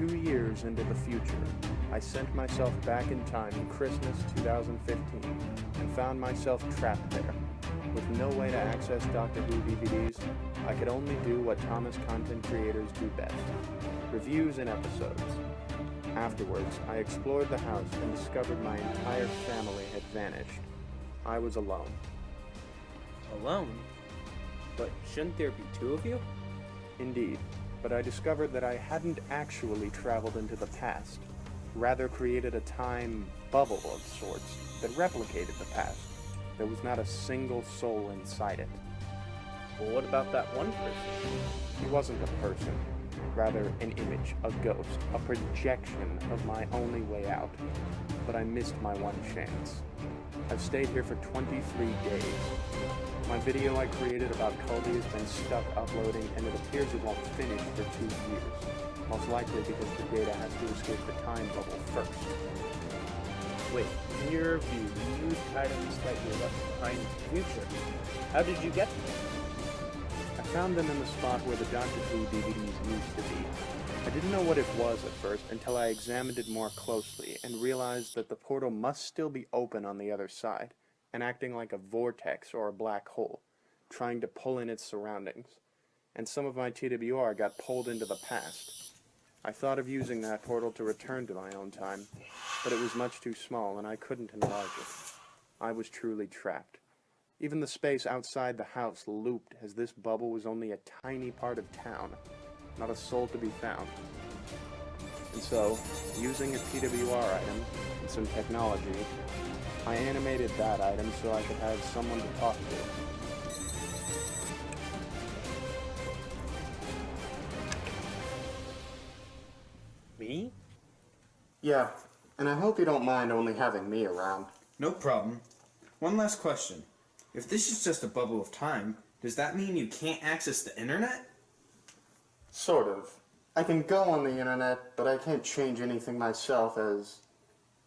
2 years into the future, I sent myself back in time in Christmas 2015 and found myself trapped there. With no way to access Doctor Who DVDs, I could only do what Thomas content creators do best: reviews and episodes. Afterwards, I explored the house and discovered my entire family had vanished. I was alone. Alone? But shouldn't there be two of you? Indeed, but I discovered that I hadn't actually traveled into the past, rather created a time bubble of sorts that replicated the past. There was not a single soul inside it. Well, what about that one person? He wasn't a person, rather an image, a ghost, a projection of my only way out. But I missed my one chance. I've stayed here for 23 days. My video I created about Culdy has been stuck uploading, and it appears it won't finish for 2 years. Most likely because the data has to escape the time bubble first. Wait, in your review, you used items that you left behind in the future. How did you get them? I found them in the spot where the Doctor Who DVDs used to be. I didn't know what it was at first until I examined it more closely and realized that the portal must still be open on the other side, and acting like a vortex or a black hole, trying to pull in its surroundings. And some of my TWR got pulled into the past. I thought of using that portal to return to my own time, but it was much too small and I couldn't enlarge it. I was truly trapped. Even the space outside the house looped, as this bubble was only a tiny part of town, not a soul to be found. And so, using a TWR item and some technology, I animated that item so I could have someone to talk to. Me? Yeah, and I hope you don't mind only having me around. No problem. One last question. If this is just a bubble of time, does that mean you can't access the internet? Sort of. I can go on the internet, but I can't change anything myself as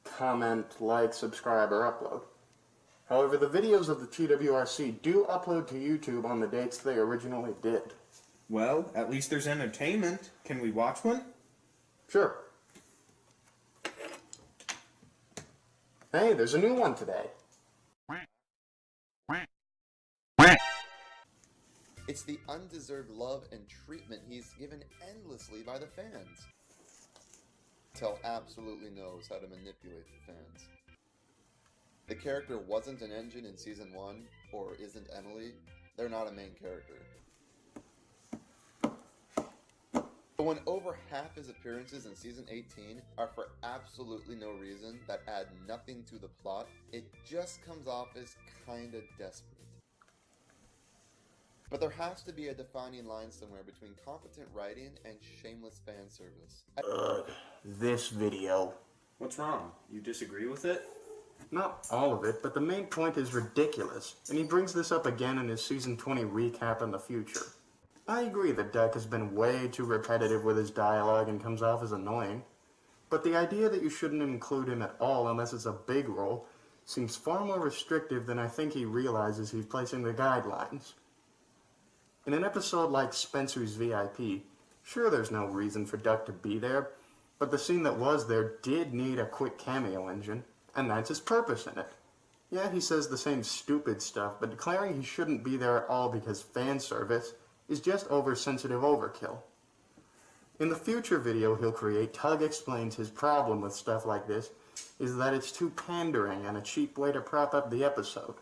comment, like, subscribe, or upload. However, the videos of the TWRC do upload to YouTube on the dates they originally did. Well, at least there's entertainment. Can we watch one? Sure. Hey, there's a new one today. It's the undeserved love and treatment he's given endlessly by the fans. Tell absolutely knows how to manipulate the fans. The character wasn't an engine in Season 1, or isn't Emily. They're not a main character. But when over half his appearances in Season 18 are for absolutely no reason that add nothing to the plot, it just comes off as kinda desperate. But there has to be a defining line somewhere between competent writing and shameless fan service. This video. What's wrong? You disagree with it? Not all of it, but the main point is ridiculous, and he brings this up again in his Season 20 recap in the future. I agree that Deck has been way too repetitive with his dialogue and comes off as annoying, but the idea that you shouldn't include him at all unless it's a big role seems far more restrictive than I think he realizes he's placing the guidelines. In an episode like Spencer's VIP, sure there's no reason for Duck to be there, but the scene that was there did need a quick cameo engine, and that's his purpose in it. Yeah, he says the same stupid stuff, but declaring he shouldn't be there at all because fan service is just oversensitive overkill. In the future video he'll create, Tug explains his problem with stuff like this is that it's too pandering and a cheap way to prop up the episode.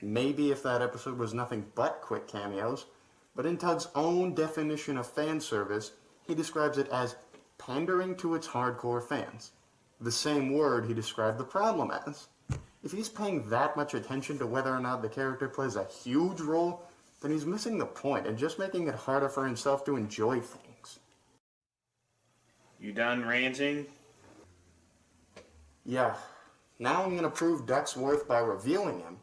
Maybe if that episode was nothing but quick cameos, but in Tug's own definition of fan service, he describes it as pandering to its hardcore fans. The same word he described the problem as. If he's paying that much attention to whether or not the character plays a huge role, then he's missing the point and just making it harder for himself to enjoy things. You done ranting? Yeah. Now I'm gonna prove Duck's worth by revealing him.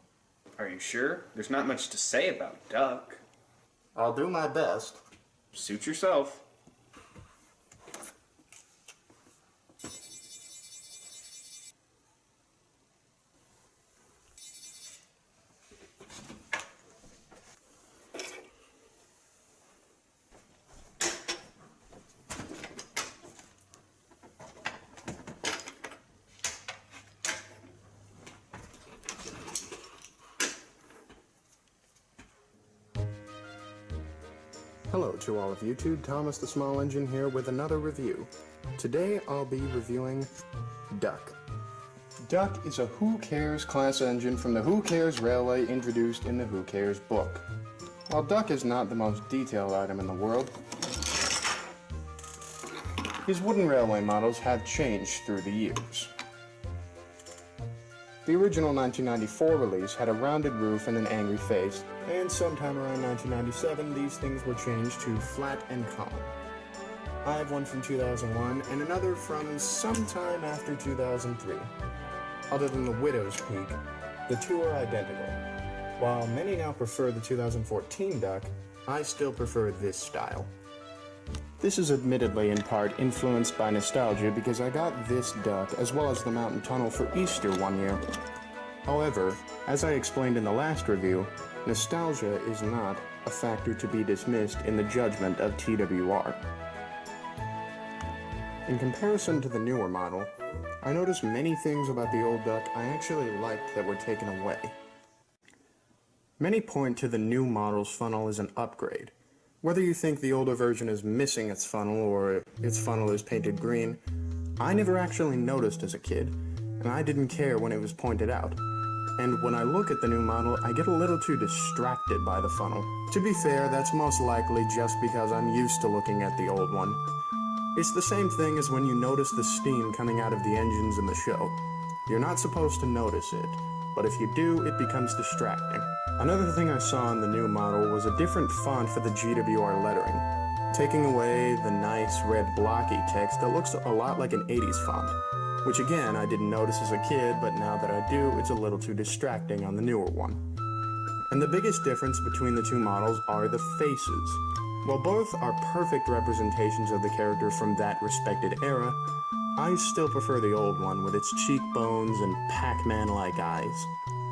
Are you sure? There's not much to say about Duck. I'll do my best. Suit yourself. Hello to all of YouTube, Thomas the Small Engine here with another review. Today I'll be reviewing Duck. Duck is a Who Cares class engine from the Who Cares Railway introduced in the Who Cares book. While Duck is not the most detailed item in the world, his wooden railway models have changed through the years. The original 1994 release had a rounded roof and an angry face, and sometime around 1997 these things were changed to flat and calm. I have one from 2001 and another from sometime after 2003. Other than the Widow's Peak, the two are identical. While many now prefer the 2014 Duck, I still prefer this style. This is admittedly in part influenced by nostalgia because I got this Duck as well as the Mountain Tunnel for Easter one year. However, as I explained in the last review, nostalgia is not a factor to be dismissed in the judgment of TWR. In comparison to the newer model, I noticed many things about the old Duck I actually liked that were taken away. Many point to the new model's funnel as an upgrade. Whether you think the older version is missing its funnel or its funnel is painted green, I never actually noticed as a kid, and I didn't care when it was pointed out. And when I look at the new model, I get a little too distracted by the funnel. To be fair, that's most likely just because I'm used to looking at the old one. It's the same thing as when you notice the steam coming out of the engines in the show. You're not supposed to notice it, but if you do, it becomes distracting. Another thing I saw in the new model was a different font for the GWR lettering, taking away the nice red blocky text that looks a lot like an 80s font, which again I didn't notice as a kid, but now that I do, it's a little too distracting on the newer one. And the biggest difference between the two models are the faces. While both are perfect representations of the character from that respected era, I still prefer the old one with its cheekbones and Pac-Man-like eyes.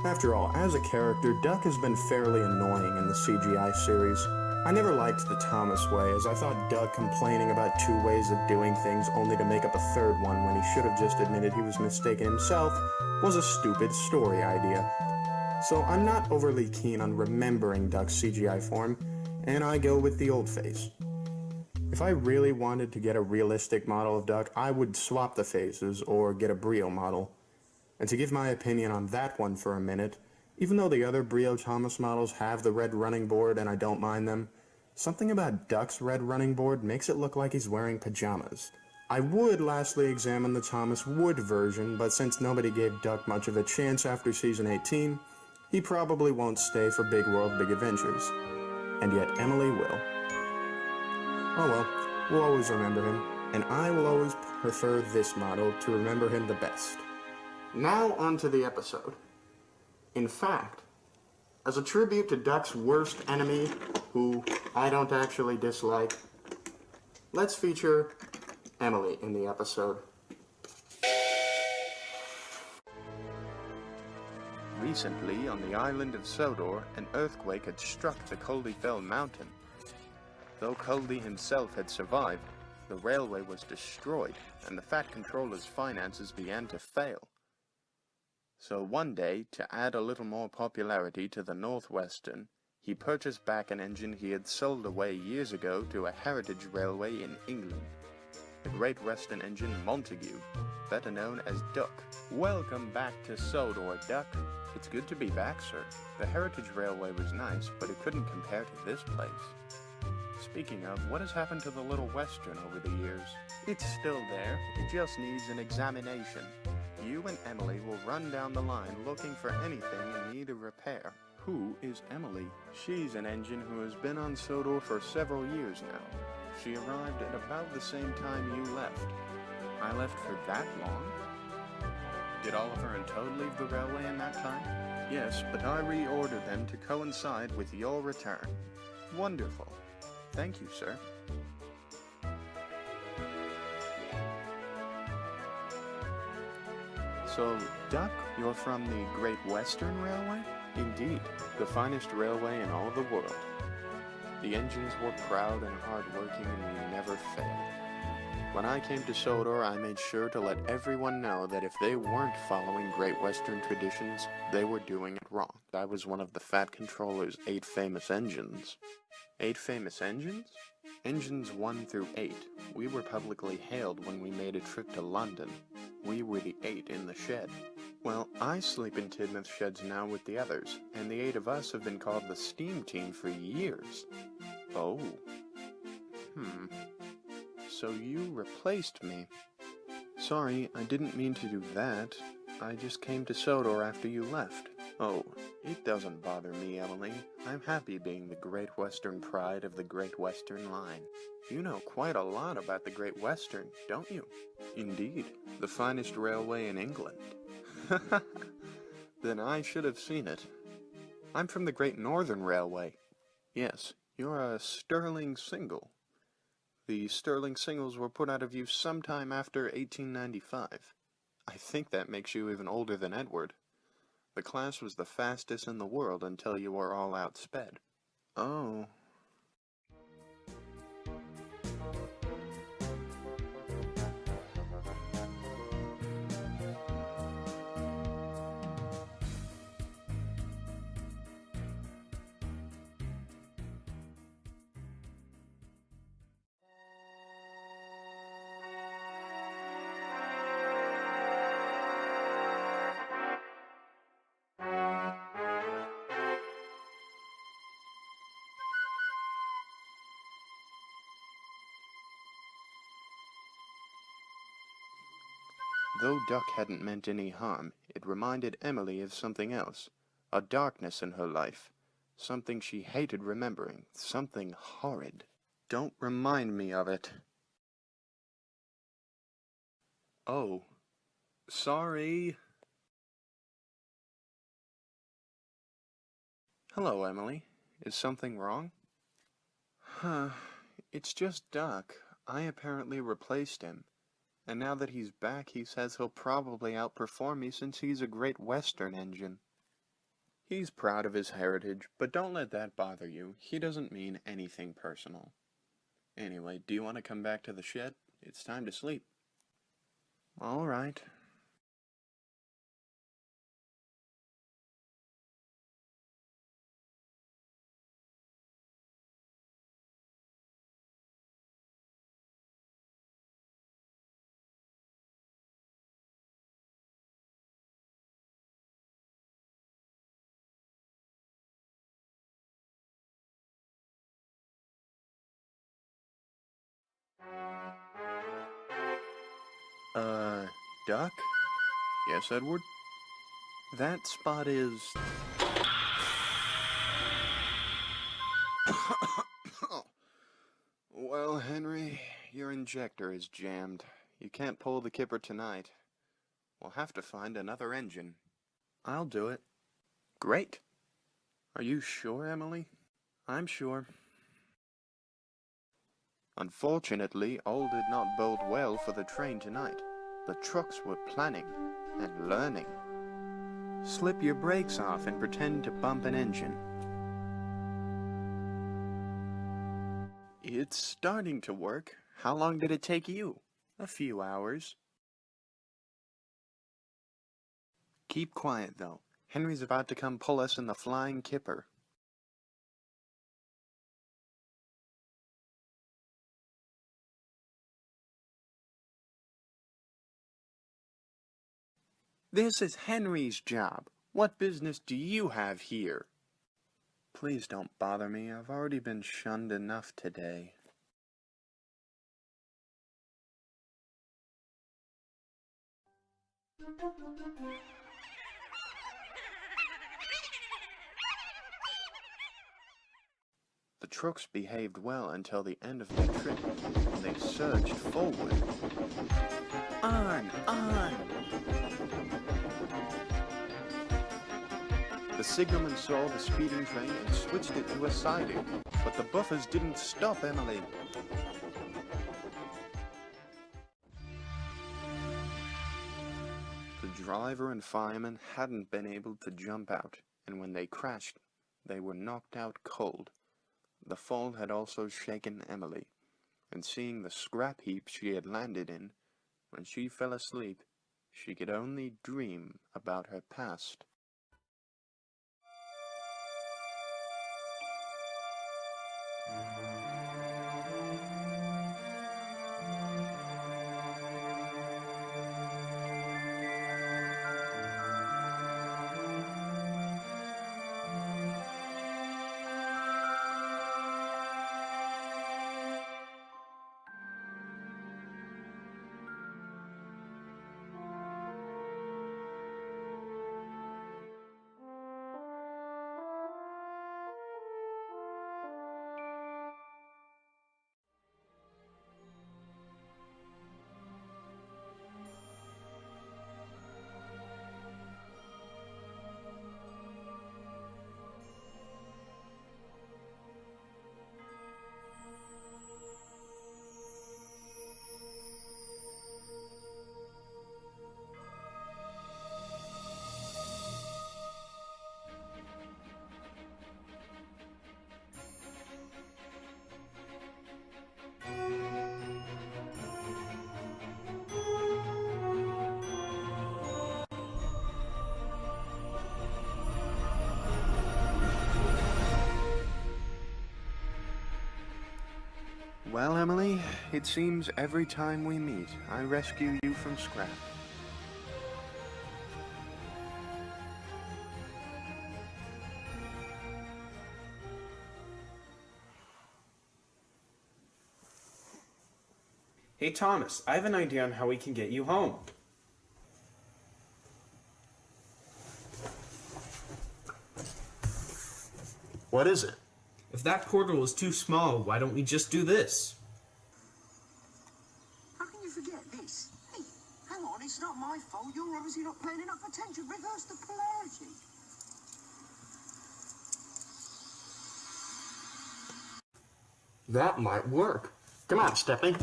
After all, as a character, Duck has been fairly annoying in the CGI series. I never liked the Thomas way, as I thought Duck complaining about two ways of doing things only to make up a third one when he should have just admitted he was mistaken himself was a stupid story idea. So I'm not overly keen on remembering Duck's CGI form, and I go with the old face. If I really wanted to get a realistic model of Duck, I would swap the faces or get a Brio model. And to give my opinion on that one for a minute, even though the other Brio Thomas models have the red running board and I don't mind them, something about Duck's red running board makes it look like he's wearing pajamas. I would lastly examine the Thomas Wood version, but since nobody gave Duck much of a chance after season 18, he probably won't stay for Big World Big Adventures. And yet Emily will. Oh well, we'll always remember him, and I will always prefer this model to remember him the best. Now on to the episode. In fact, as a tribute to Duck's worst enemy, who I don't actually dislike, let's feature Emily in the episode. Recently, on the island of Sodor, an earthquake had struck the Coldie mountain. Though Coldie himself had survived, the railway was destroyed, and the Fat Controller's finances began to fail. So one day, to add a little more popularity to the Northwestern, he purchased back an engine he had sold away years ago to a heritage railway in England, the Great Western Engine Montague, better known as Duck. Welcome back to Sodor, Duck. It's good to be back, sir. The heritage railway was nice, but it couldn't compare to this place. Speaking of, what has happened to the Little Western over the years? It's still there, it just needs an examination. You and Emily will run down the line looking for anything in need of repair. Who is Emily? She's an engine who has been on Sodor for several years now. She arrived at about the same time you left. I left for that long? Did Oliver and Toad leave the railway in that time? Yes, but I reordered them to coincide with your return. Wonderful. Thank you, sir. So, Duck, you're from the Great Western Railway? Indeed, the finest railway in all the world. The engines were proud and hard-working and we never failed. When I came to Sodor, I made sure to let everyone know that if they weren't following Great Western traditions, they were doing it wrong. I was one of the Fat Controller's 8 famous engines. 8 famous engines? Engines 1 through 8. We were publicly hailed when we made a trip to London. We were the 8 in the shed. Well, I sleep in Tidmouth sheds now with the others, and the 8 of us have been called the Steam Team for years. Oh. So you replaced me. Sorry, I didn't mean to do that. I just came to Sodor after you left. Oh, it doesn't bother me, Emily. I'm happy being the Great Western pride of the Great Western line. You know quite a lot about the Great Western, don't you? Indeed, the finest railway in England. Then I should have seen it. I'm from the Great Northern Railway. Yes, you're a Sterling single. The Sterling singles were put out of use sometime after 1895. I think that makes you even older than Edward. The class was the fastest in the world until you were all outsped. Oh. Though Duck hadn't meant any harm, it reminded Emily of something else. A darkness in her life. Something she hated remembering. Something horrid. Don't remind me of it. Oh. Sorry. Hello, Emily. Is something wrong? It's just Duck. I apparently replaced him. And now that he's back, he says he'll probably outperform me since he's a Great Western engine. He's proud of his heritage, but don't let that bother you. He doesn't mean anything personal. Anyway, do you want to come back to the shed? It's time to sleep. All right. Duck? Yes, Edward? That spot is... Well, Henry, your injector is jammed. You can't pull the kipper tonight. We'll have to find another engine. I'll do it. Great. Are you sure, Emily? I'm sure. Unfortunately, all did not bode well for the train tonight. The trucks were planning and learning. Slip your brakes off and pretend to bump an engine. It's starting to work. How long did it take you? A few hours. Keep quiet, though. Henry's about to come pull us in the flying kipper. This is Henry's job. What business do you have here? Please don't bother me. I've already been shunned enough today. The trucks behaved well until the end of their trip. They surged forward. On! On! The signalman saw the speeding train and switched it to a siding, but the buffers didn't stop Emily. The driver and fireman hadn't been able to jump out, and when they crashed, they were knocked out cold. The fall had also shaken Emily, and seeing the scrap heap she had landed in, when she fell asleep, she could only dream about her past. Well, Emily, it seems every time we meet, I rescue you from scrap. Hey Thomas, I have an idea on how we can get you home. What is it? If that portal is too small, why don't we just do this? How can you forget this? Hey, hang on, it's not my fault. You're obviously not paying enough attention. Reverse the polarity. That might work. Come on, Stepney.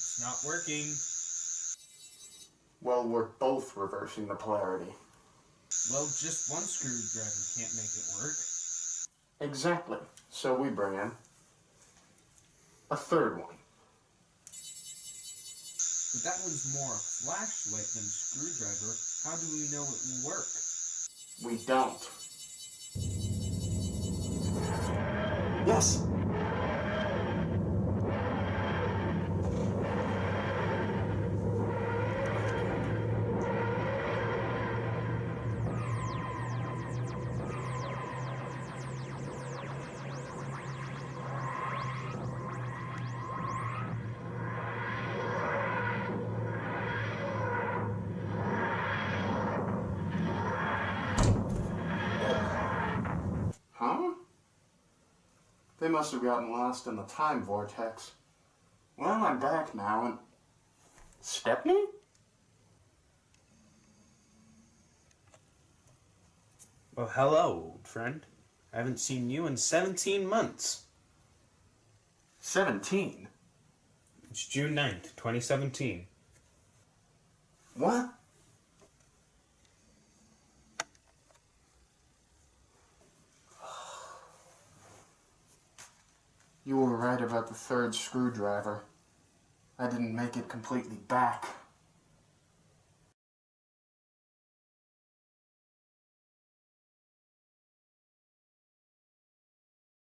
It's not working. Well, we're both reversing the polarity. Well, just one screwdriver can't make it work. Exactly. So we bring in a third one. But that one's more a flashlight than a screwdriver. How do we know it will work? We don't. Yes. Huh? They must have gotten lost in the time vortex. Well, I'm back now and... Stepney? Well, hello, old friend. I haven't seen you in 17 months. 17? It's June 9th, 2017. What? You were right about the third screwdriver. I didn't make it completely back.